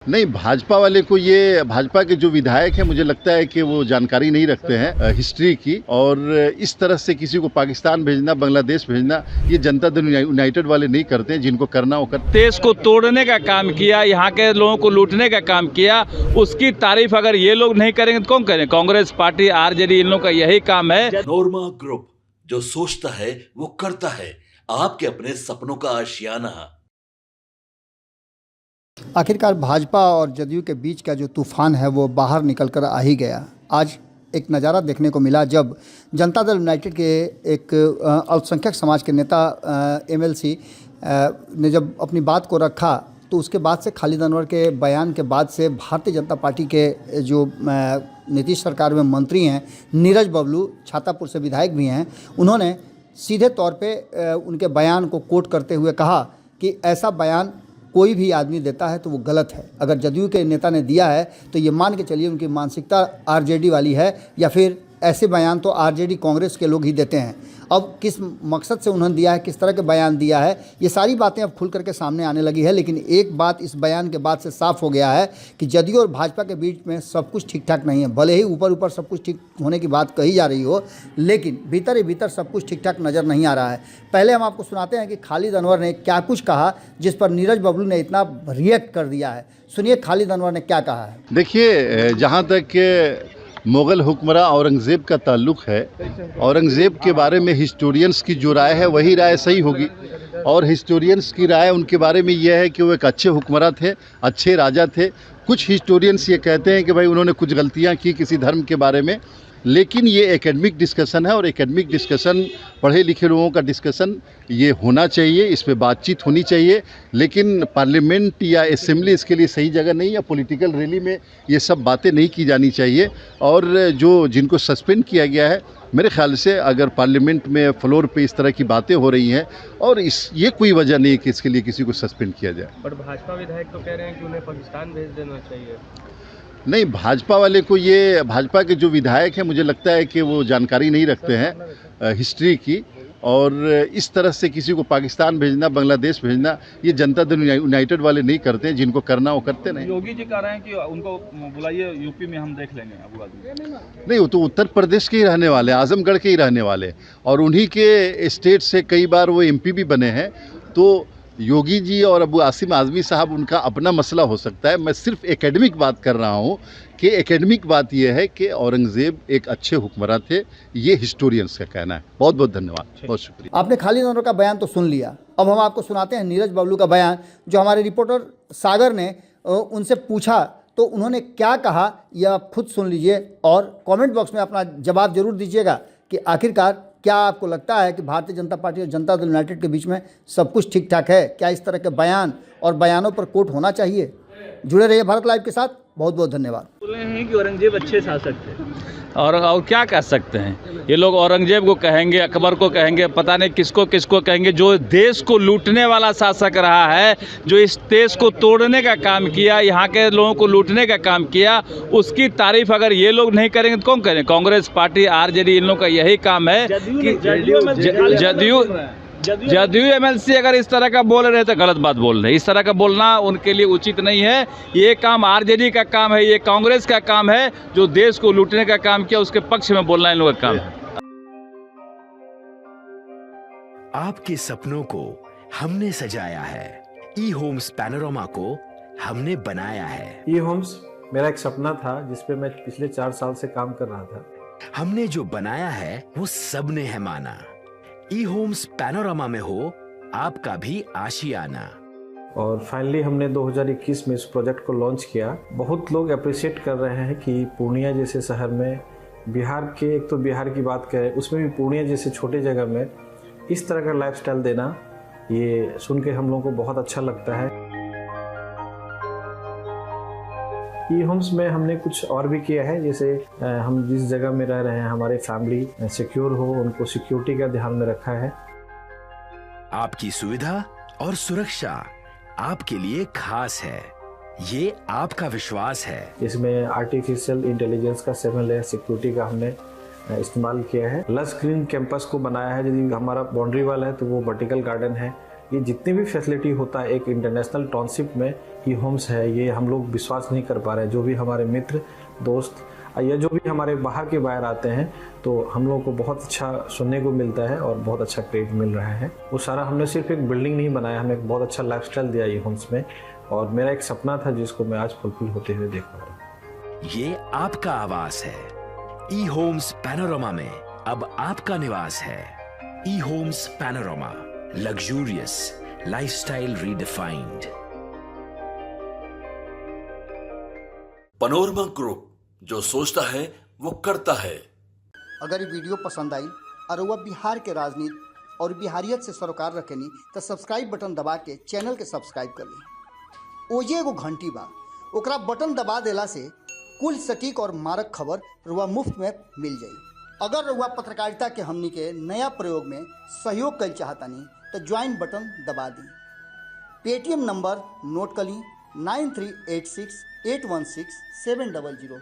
नहीं, भाजपा वाले को ये भाजपा के जो विधायक हैं मुझे लगता है कि वो जानकारी नहीं रखते हैं हिस्ट्री की। और इस तरह से किसी को पाकिस्तान भेजना, बांग्लादेश भेजना, ये जनता दल यूनाइटेड वाले नहीं करते हैं। जिनको करना हो करते। देश को तोड़ने का काम किया, यहाँ के लोगों को लूटने का काम किया, उसकी तारीफ अगर ये लोग नहीं करेंगे तो कौन करें? कांग्रेस पार्टी, आरजेडी, इन लोगों का यही काम है। नोरमा ग्रुप, जो सोचता है वो करता है। आपके अपने सपनों का आशियाना। आखिरकार भाजपा और जदयू के बीच का जो तूफान है वो बाहर निकल कर आ ही गया। आज एक नज़ारा देखने को मिला जब जनता दल यूनाइटेड के एक अल्पसंख्यक समाज के नेता एमएलसी ने जब अपनी बात को रखा, तो उसके बाद से खालिद अनवर के बयान के बाद से भारतीय जनता पार्टी के जो नीतीश सरकार में मंत्री हैं, नीरज बबलू, छातापुर से विधायक भी हैं, उन्होंने सीधे तौर पे उनके बयान को कोट करते हुए कहा कि ऐसा बयान कोई भी आदमी देता है तो वो गलत है। अगर जदयू के नेता ने दिया है तो ये मान के चलिए उनकी मानसिकता आरजेडी वाली है, या फिर ऐसे बयान तो आरजेडी कांग्रेस के लोग ही देते हैं। अब किस मकसद से उन्होंने दिया है, किस तरह के बयान दिया है, ये सारी बातें अब खुल करके सामने आने लगी है। लेकिन एक बात इस बयान के बाद से साफ हो गया है कि जदयू और भाजपा के बीच में सब कुछ ठीक ठाक नहीं है। भले ही ऊपर ऊपर सब कुछ ठीक होने की बात कही जा रही हो, लेकिन भीतर ही भीतर सब कुछ ठीक ठाक नज़र नहीं आ रहा है। पहले हम आपको सुनाते हैं कि खालिद अनवर ने क्या कुछ कहा जिस पर नीरज बबलू ने इतना रिएक्ट कर दिया है। सुनिए खालिद अनवर ने क्या कहा है। देखिए, जहाँ तक मुग़ल हुक्मरान औरंगज़ेब का ताल्लुक़ है, औरंगज़ेब के बारे में हिस्टोरियंस की जो राय है वही राय सही होगी। और हिस्टोरियंस की राय उनके बारे में यह है कि वो एक अच्छे हुक्मरान थे, अच्छे राजा थे। कुछ हिस्टोरियंस ये कहते हैं कि भाई उन्होंने कुछ गलतियां की किसी धर्म के बारे में, लेकिन ये एकेडमिक डिस्कशन है और एकेडमिक डिस्कशन, पढ़े लिखे लोगों का डिस्कशन ये होना चाहिए, इस पे बातचीत होनी चाहिए। लेकिन पार्लियामेंट या असेंबली इसके लिए सही जगह नहीं है। पॉलिटिकल रैली में ये सब बातें नहीं की जानी चाहिए। और जिनको सस्पेंड किया गया है, मेरे ख्याल से अगर पार्लियामेंट में फ्लोर पे इस तरह की बातें हो रही हैं और ये कोई वजह नहीं है कि इसके लिए किसी को सस्पेंड किया जाए। बट भाजपा विधायक तो कह रहे हैं कि उन्हें पाकिस्तान भेज देना चाहिए। नहीं, भाजपा वाले को ये भाजपा के जो विधायक हैं मुझे लगता है कि वो जानकारी नहीं रखते हैं हिस्ट्री की। और इस तरह से किसी को पाकिस्तान भेजना, बांग्लादेश भेजना, ये जनता दल यूनाइटेड वाले नहीं करते हैं। जिनको करना हो करते नहीं। योगी जी कह रहे हैं कि उनको बुलाइए, यूपी में हम देख लेंगे अबू आदमी। नहीं, वो तो उत्तर प्रदेश के ही रहने वाले, आजमगढ़ के ही रहने वाले, और उन्हीं के स्टेट से कई बार वो एमपी भी बने हैं। तो योगी जी और अबू आसिम आज़मी साहब, उनका अपना मसला हो सकता है। मैं सिर्फ एकेडमिक बात कर रहा हूँ कि एकेडमिक बात यह है कि औरंगज़ेब एक अच्छे हुक्मरान थे। ये हिस्टोरियंस का कहना है। बहुत बहुत धन्यवाद, बहुत शुक्रिया। आपने खालिद अनवर का बयान तो सुन लिया, अब हम आपको सुनाते हैं नीरज बबलू का बयान, जो हमारे रिपोर्टर सागर ने उनसे पूछा तो उन्होंने क्या कहा, यह आप खुद सुन लीजिए और कमेंट बॉक्स में अपना जवाब जरूर दीजिएगा कि आखिरकार क्या आपको लगता है कि भारतीय जनता पार्टी और जनता दल यूनाइटेड के बीच में सब कुछ ठीक ठाक है? क्या इस तरह के बयान और बयानों पर कोट होना चाहिए? जुड़े रहिए भारत लाइव के साथ। बहुत बहुत धन्यवाद। बोले हैं कि औरंगजेब अच्छे शासक थे। और क्या कह सकते हैं ये लोग? औरंगजेब को कहेंगे, अकबर को कहेंगे, पता नहीं किसको किसको कहेंगे। जो देश को लूटने वाला शासक रहा है, जो इस देश को तोड़ने का काम किया, यहाँ के लोगों को लूटने का काम किया, उसकी तारीफ अगर ये लोग नहीं करेंगे तो कौन करें? कांग्रेस पार्टी, आरजेडी, इन लोगों का यही काम है कि जदयू एमएलसी अगर इस तरह का बोल रहे तो गलत बात बोल रहे। इस तरह का बोलना उनके लिए उचित नहीं है। ये काम आरजेडी का काम है, ये कांग्रेस का काम है। जो देश को लूटने का काम किया उसके पक्ष में बोलना इन लोगों का काम है। आपके सपनों को हमने सजाया है, ई होम्स पैनोरामा को हमने बनाया है। ई होम्स मेरा एक सपना था जिसपे मैं पिछले 4 साल से काम कर रहा था। हमने जो बनाया है वो सबने है माना। ई होम्स पैनोरामा में हो आपका भी आशियाना। और फाइनली हमने 2021 में इस प्रोजेक्ट को लॉन्च किया। बहुत लोग अप्रिशिएट कर रहे हैं कि पूर्णिया जैसे शहर में, बिहार के, एक तो बिहार की बात करें उसमें भी पूर्णिया जैसे छोटे जगह में इस तरह का लाइफस्टाइल देना, ये सुन के हम लोगों को बहुत अच्छा लगता है। ई होम्स में हमने कुछ और भी किया है, जैसे हम जिस जगह में रह रहे हैं हमारे फैमिली सिक्योर हो, उनको सिक्योरिटी का ध्यान में रखा है। आपकी सुविधा और सुरक्षा आपके लिए खास है, ये आपका विश्वास है। इसमें आर्टिफिशियल इंटेलिजेंस का 7 लेयर सिक्योरिटी का हमने इस्तेमाल किया है। लस ग्रीन कैंपस को बनाया है। यदि हमारा बाउंड्री वाल है तो वो वर्टिकल गार्डन है। ये जितनी भी फैसिलिटी होता है एक इंटरनेशनल टाउनशिप में, ई होम्स है, ये हम लोग विश्वास नहीं कर पा रहे हैं। जो भी हमारे मित्र दोस्त या जो भी हमारे बाहर के बाहर आते हैं तो हम लोगों को बहुत अच्छा सुनने को मिलता है और बहुत अच्छा क्रेडिट मिल रहा है। वो सारा हमने सिर्फ एक बिल्डिंग नहीं बनाया, हमें एक बहुत अच्छा लाइफस्टाइल दिया ई होम्स में, और मेरा एक सपना था जिसको मैं आज फुलफिल होते हुए देख पा रहा हूँ। ये आपका आवास है। ई होम्स पैनोरामा में अब आपका निवास है। E Homes Panorama, luxurious lifestyle redefined. Panorama group, जो सोचता है वो करता है। अगर ये वीडियो पसंद आई और वह बिहार के राजनीति और बिहारियत से सरोकार रखेनी तो सब्सक्राइब बटन दबा के चैनल के सब्सक्राइब कर ली। ओजे एगो घंटी बा, ओकरा बटन दबा देला से कुल सटीक और मारक खबर रुआ मुफ्त में मिल जाई। अगर रुआ पत्रकारिता के हमनी के नया प्रयोग में सहयोग कर चाहतानी तो ज्वाइन बटन दबा दी। पेटीएम नंबर नोट कर ली 9386816700।